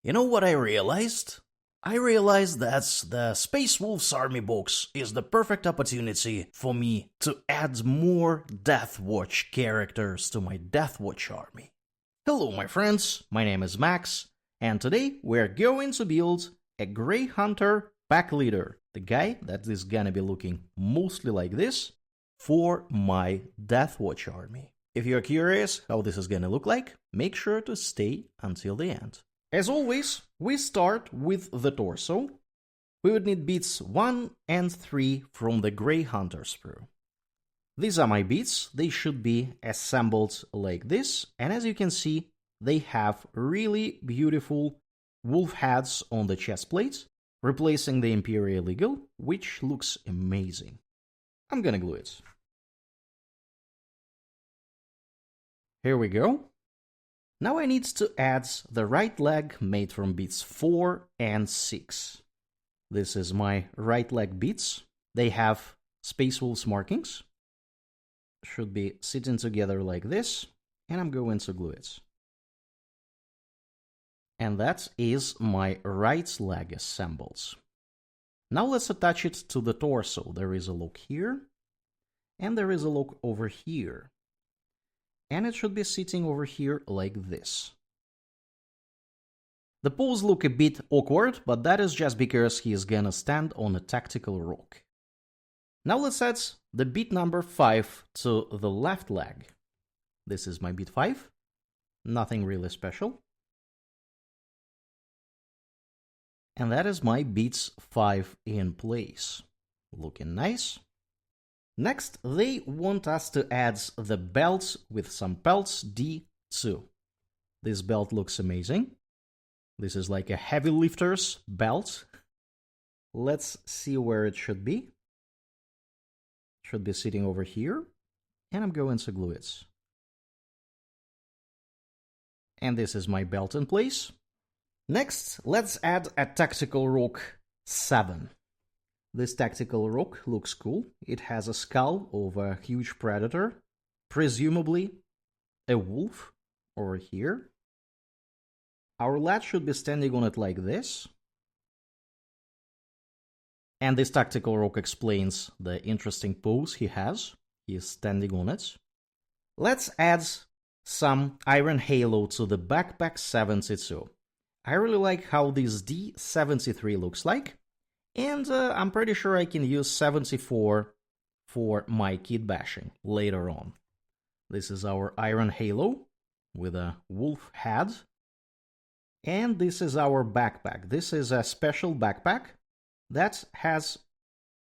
You know what I realized? I realized that the Space Wolves Army box is the perfect opportunity for me to add more Deathwatch characters to my Deathwatch army. Hello my friends, my name is Max, and today we're going to build a Grey Hunter pack leader, the guy that is gonna be looking mostly like this, for my Deathwatch army. If you're curious how this is gonna look like, make sure to stay until the end. As always, we start with the torso. We would need beats 1 and 3 from the Grey Hunter sprue. These are my beats. They should be assembled like this, and as you can see, they have really beautiful wolf heads on the chest plate, replacing the Imperial Eagle, which looks amazing. I'm gonna glue it. Here we go. Now I need to add the right leg made from beats 4 and 6. This is my right leg beats. They have Space Wolves markings. Should be sitting together like this, and I'm going to glue it. And that is my right leg assembled. Now let's attach it to the torso. There is a lock here, and there is a lock over here. And it should be sitting over here like this. The pose look a bit awkward, but that is just because he is gonna stand on a tactical rock. Now let's add the beat number 5 to the left leg. This is my beat 5. Nothing really special. And that is my beats 5 in place. Looking nice. Next, they want us to add the belt with some pelts D2. This belt looks amazing. This is like a heavy lifter's belt. Let's see where it should be. Should be sitting over here. And I'm going to glue it. And this is my belt in place. Next, let's add a tactical rock 7. This tactical rock looks cool. It has a skull of a huge predator, presumably a wolf over here. Our lad should be standing on it like this. And this tactical rock explains the interesting pose he has. He is standing on it. Let's add some iron halo to the backpack 72. I really like how this D73 looks like. And I'm pretty sure I can use 74 for my kitbashing later on. This is our iron halo with a wolf head. And this is our backpack. This is a special backpack that has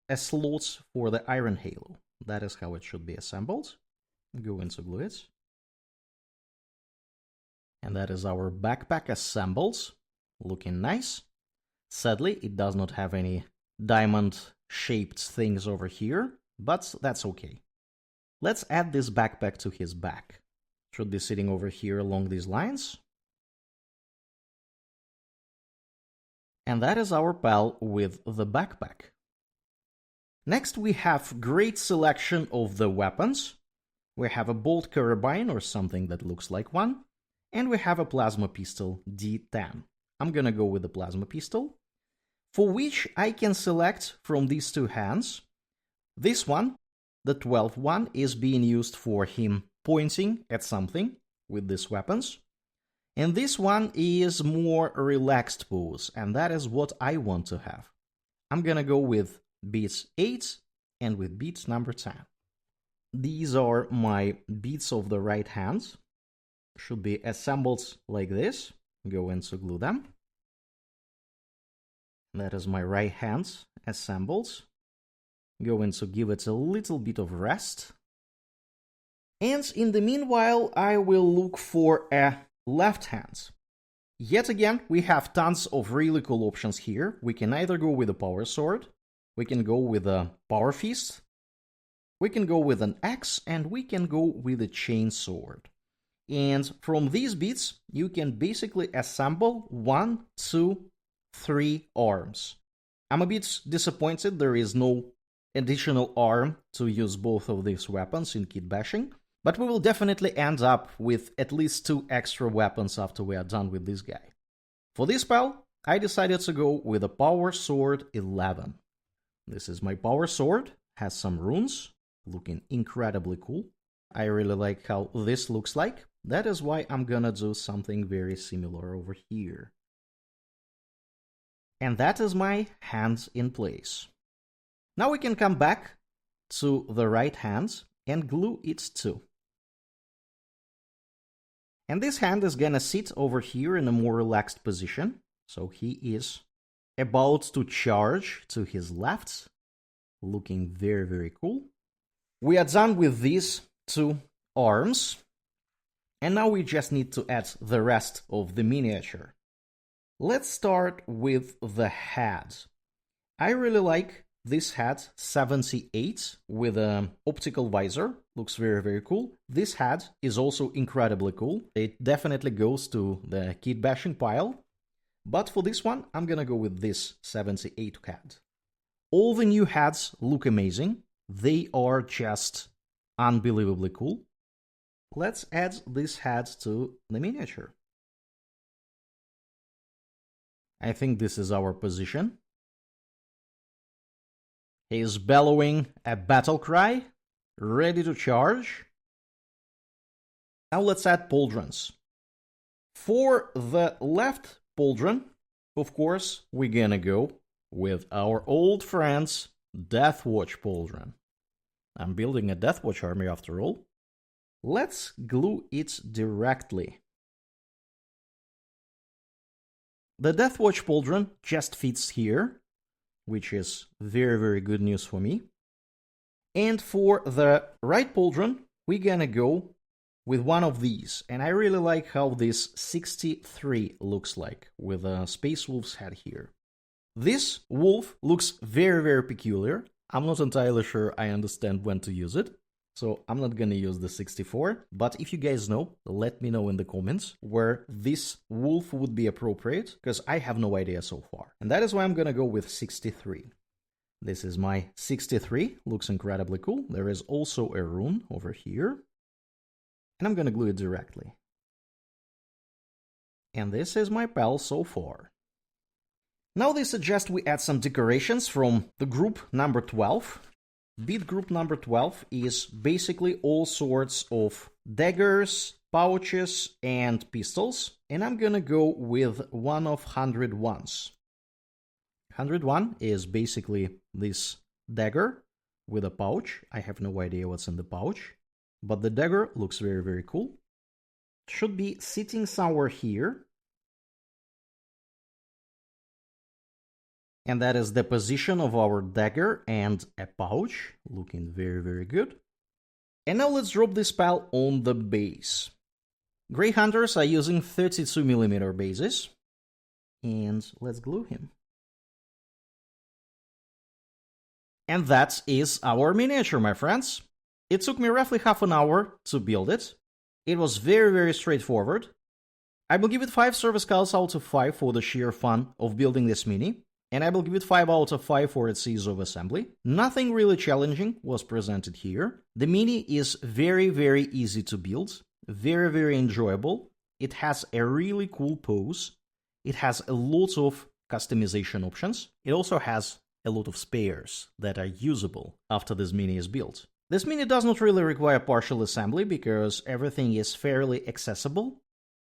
a slot for the iron halo. That is how it should be assembled. Go into glue it. And that is our backpack assembled. Looking nice. Sadly, it does not have any diamond-shaped things over here, but that's okay. Let's add this backpack to his back. Should be sitting over here along these lines. And that is our pal with the backpack. Next, we have great selection of the weapons. We have a bolt carabine or something that looks like one, and we have a plasma pistol D10. I'm gonna go with the plasma pistol, for which I can select from these two hands. This one, the 12th one, is being used for him pointing at something with these weapons. And this one is more relaxed pose, and that is what I want to have. I'm gonna go with beats 8 and with beat number 10. These are my beats of the right hand. Should be assembled like this. Go in to glue them. That is my right hand assembled. Going to give it a little bit of rest. And in the meanwhile, I will look for a left hand. Yet again, we have tons of really cool options here. We can either go with a power sword, we can go with a power fist, we can go with an axe, and we can go with a chain sword. And from these beats, you can basically assemble 1, 2, 3 arms. I'm a bit disappointed there is no additional arm to use both of these weapons in kitbashing, but we will definitely end up with at least 2 extra weapons after we are done with this guy. For this spell, I decided to go with a Power Sword 11. This is my Power Sword, has some runes, looking incredibly cool. I really like how this looks like. That is why I'm gonna do something very similar over here. And that is my hands in place. Now we can come back to the right hand and glue it too. And this hand is gonna sit over here in a more relaxed position. So he is about to charge to his left, looking very, very cool. We are done with these two arms. And now we just need to add the rest of the miniature. Let's start with the head. I really like this head 78 with an optical visor. Looks very, very cool. This head is also incredibly cool. It definitely goes to the kitbashing pile. But for this one, I'm gonna go with this 78 head. All the new heads look amazing. They are just unbelievably cool. Let's add this head to the miniature. I think this is our position. He is bellowing a battle cry, ready to charge. Now let's add pauldrons. For the left pauldron, of course, we're gonna go with our old friends, Deathwatch pauldron. I'm building a Deathwatch army after all. Let's glue it directly. The Deathwatch pauldron just fits here, which is very, very good news for me. And for the right pauldron, we're gonna go with one of these. And I really like how this 63 looks like, with a Space Wolf's head here. This wolf looks very, very peculiar. I'm not entirely sure I understand when to use it. So I'm not gonna use the 64, but if you guys know, let me know in the comments where this wolf would be appropriate, because I have no idea so far. And that is why I'm gonna go with 63. This is my 63, looks incredibly cool. There is also a rune over here. And I'm gonna glue it directly. And this is my pal so far. Now they suggest we add some decorations from the group number 12. Beat group number 12 is basically all sorts of daggers, pouches, and pistols. And I'm gonna go with one of 101s. 101 is basically this dagger with a pouch. I have no idea what's in the pouch, but the dagger looks very, very cool. Should be sitting somewhere here. And that is the position of our dagger and a pouch, looking very, very good. And now let's drop this pal on the base. Grey Hunters are using 32mm bases. And let's glue him. And that is our miniature, my friends. It took me roughly half an hour to build it. It was very, very straightforward. I will give it 5 service skulls out of 5 for the sheer fun of building this mini. And I will give it 5 out of 5 for its ease of assembly. Nothing really challenging was presented here. The mini is very, very easy to build. Very, very enjoyable. It has a really cool pose. It has a lot of customization options. It also has a lot of spares that are usable after this mini is built. This mini does not really require partial assembly because everything is fairly accessible.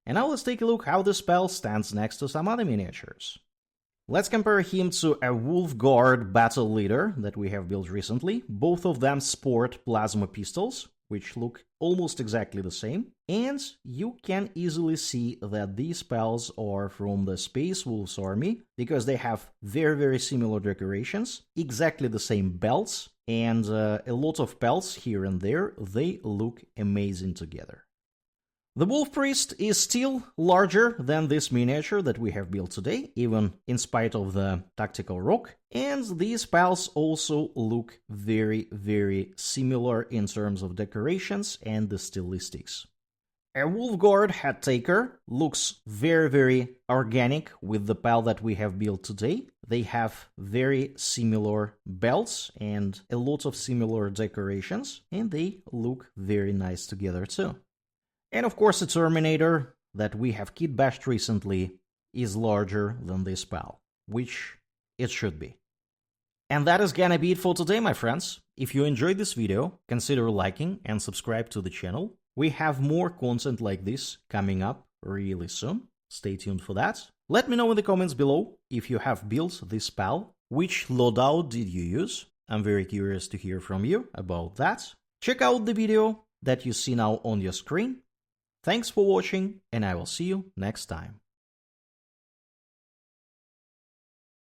And now let's take a look how this spell stands next to some other miniatures. Let's compare him to a Wolf Guard battle leader that we have built recently. Both of them sport plasma pistols, which look almost exactly the same. And you can easily see that these spells are from the Space Wolves army, because they have very, very similar decorations, exactly the same belts, and a lot of belts here and there. They look amazing together. The Wolf Priest is still larger than this miniature that we have built today, even in spite of the tactical rock, and these spells also look very, very similar in terms of decorations and the stylistics. A Wolf Guard Head Taker looks very, very organic with the pal that we have built today. They have very similar belts and a lot of similar decorations, and they look very nice together too. And of course, a Terminator that we have kitbashed recently is larger than this spell, which it should be. And that is gonna be it for today, my friends. If you enjoyed this video, consider liking and subscribe to the channel. We have more content like this coming up really soon. Stay tuned for that. Let me know in the comments below if you have built this spell. Which loadout did you use? I'm very curious to hear from you about that. Check out the video that you see now on your screen. Thanks for watching, and I will see you next time.